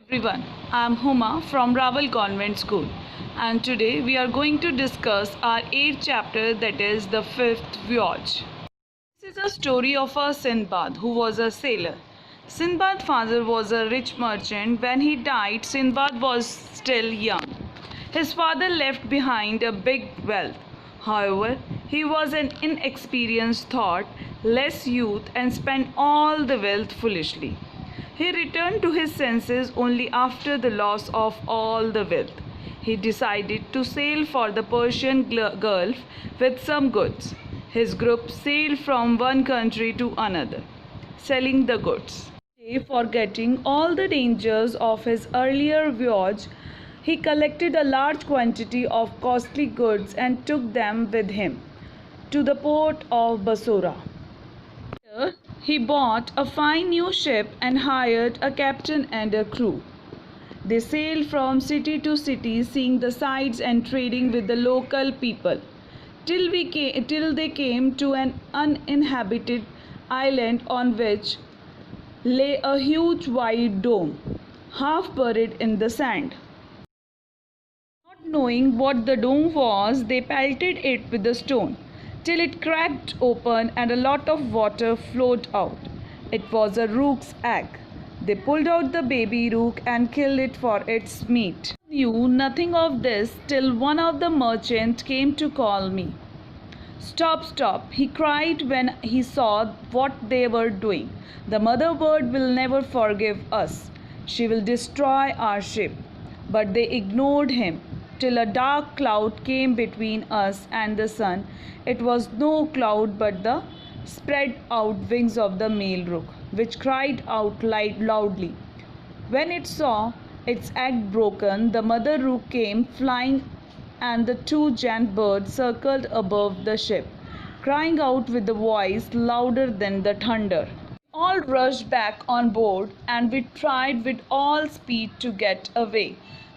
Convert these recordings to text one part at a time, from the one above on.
Everyone, I am Huma from Rawal Convent School, and today we are going to discuss our 8th chapter, that is the 5th Voyage. This is a story of a Sindbad who was a sailor. Sindbad's father was a rich merchant. When he died, Sindbad was still young. His father left behind a big wealth. However, he was an inexperienced thought, less youth, and spent all the wealth foolishly. He returned to his senses only after the loss of all the wealth. He decided to sail for the Persian Gulf with some goods. His group sailed from one country to another, selling the goods. Forgetting all the dangers of his earlier voyage, he collected a large quantity of costly goods and took them with him to the port of Basora. Here, he bought a fine new ship and hired a captain and a crew. They sailed from city to city, seeing the sights and trading with the local people, till they came to an uninhabited island on which lay a huge white dome, half buried in the sand. Not knowing what the dome was, they pelted it with a stone till it cracked open and a lot of water flowed out. It was a rook's egg. They pulled out the baby rook and killed it for its meat. I knew nothing of this till one of the merchants came to call me. "Stop, stop," he cried when he saw what they were doing. "The mother bird will never forgive us. She will destroy our ship." But they ignored him till a dark cloud came between us and the sun. It was no cloud but the spread out wings of the male rook, which cried out loudly. When it saw its egg broken, the mother rook came flying, and the two giant birds circled above the ship, crying out with a voice louder than the thunder. We all rushed back on board, and we tried with all speed to get away.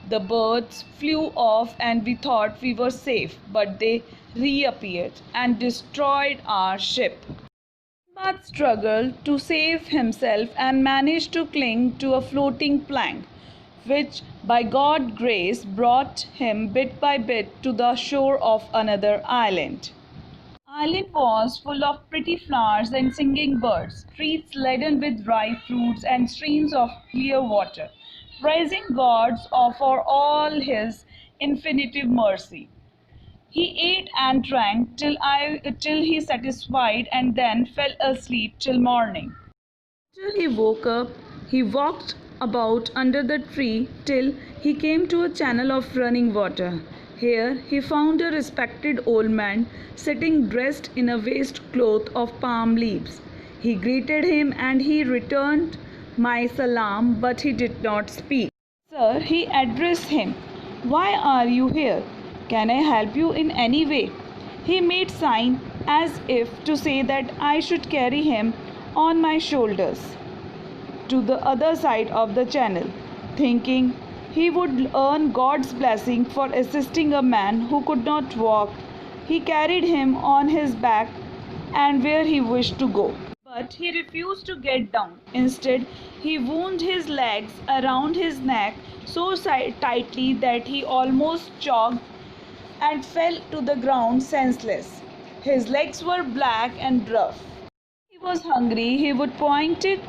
The birds flew off and we thought we were safe, but they reappeared and destroyed our ship. But struggled to save himself and managed to cling to a floating plank, which by God's grace brought him bit by bit to the shore of another island. The island was full of pretty flowers and singing birds, streets laden with ripe fruits, and streams of clear water, praising God for all his infinite mercy. He ate and drank till he satisfied, and then fell asleep till morning. After he woke up, he walked about under the tree till he came to a channel of running water. Here he found a respected old man sitting dressed in a waistcloth of palm leaves. He greeted him and he returned my salam, but he did not speak. "Sir," he addressed him, "why are you here? Can I help you in any way?" He made sign as if to say that I should carry him on my shoulders to the other side of the channel, thinking he would earn God's blessing for assisting a man who could not walk. He carried him on his back and where he wished to go. But he refused to get down. Instead, he wound his legs around his neck so tightly that he almost choked and fell to the ground senseless. His legs were black and rough. He was hungry. He would point it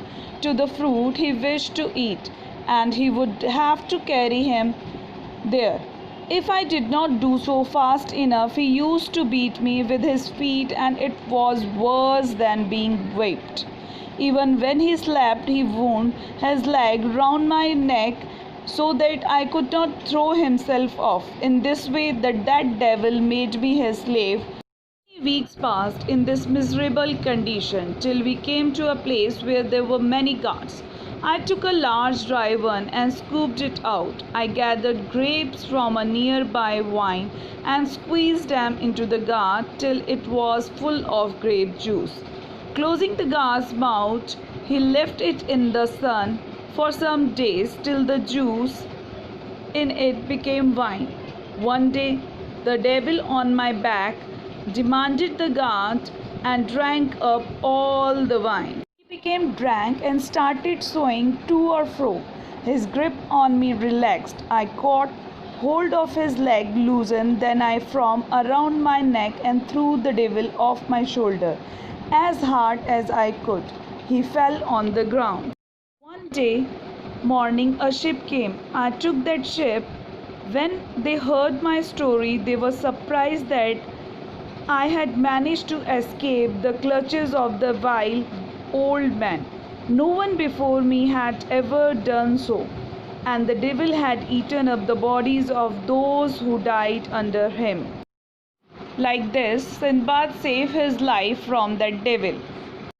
to the fruit he wished to eat, and he would have to carry him there. If I did not do so fast enough, he used to beat me with his feet, and it was worse than being whipped. Even when he slept, he wound his leg round my neck so that I could not throw himself off. In this way, that devil made me his slave. 3 weeks passed in this miserable condition till we came to a place where there were many goats. I took a large dry one and scooped it out. I gathered grapes from a nearby vine and squeezed them into the gourd till it was full of grape juice. Closing the gourd's mouth, he left it in the sun for some days till the juice in it became wine. One day, the devil on my back demanded the gourd and drank up all the wine. Became drunk and started swaying to or fro His grip on me relaxed. I caught hold of his leg, loosened, then I from around my neck and threw the devil off my shoulder as hard as I could. He fell on the ground. One day morning a ship came. I took that ship. When they heard my story, they were surprised that I had managed to escape the clutches of the vile old man. No one before me had ever done so, and the devil had eaten up the bodies of those who died under him. Like this, Sinbad saved his life from that devil.